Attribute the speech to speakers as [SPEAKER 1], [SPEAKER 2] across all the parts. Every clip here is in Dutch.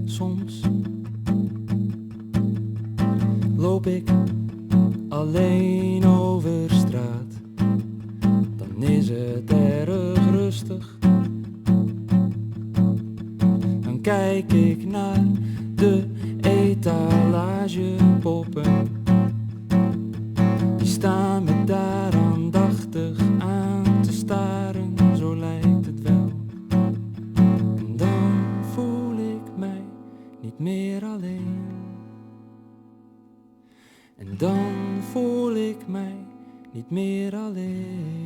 [SPEAKER 1] Soms loop ik alleen over straat, dan is het erg rustig. Dan kijk ik naar de etalagepoppen, die staan me daar aandachtig aan te staren, zo lijkt het wel. En dan voel ik mij niet meer alleen. En dan voel ik mij niet meer alleen.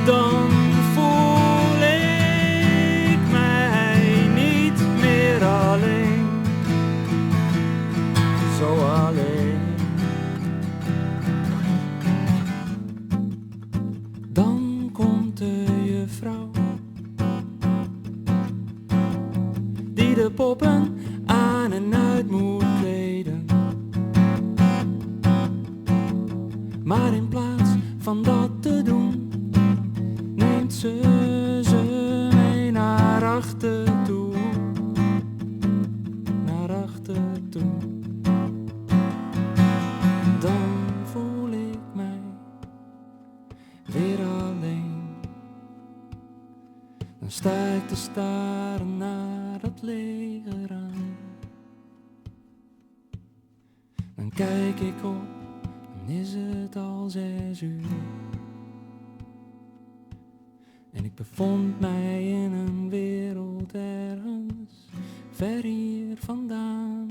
[SPEAKER 1] Dan voel ik mij niet meer alleen, zo alleen. Dan komt de juffrouw die de poppen aan en uit moet kleden. Maar in plaats van dat te doen, neemt ze mee naar achter toe, naar achter toe. Dan voel ik mij weer alleen. Dan sta ik te staren naar dat lege raam. Dan kijk ik op, dan is het al 6 uur. En ik bevond mij in een wereld ergens ver hier vandaan.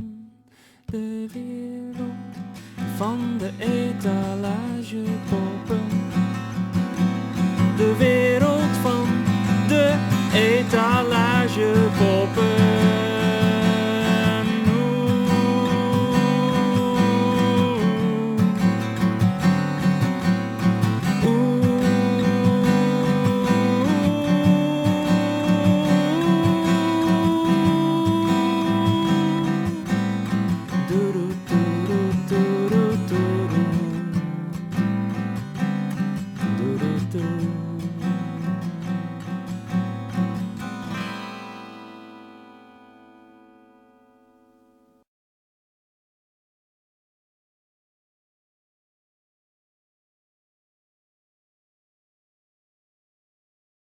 [SPEAKER 1] De wereld van de etalagepoppen. De wereld van de etalage.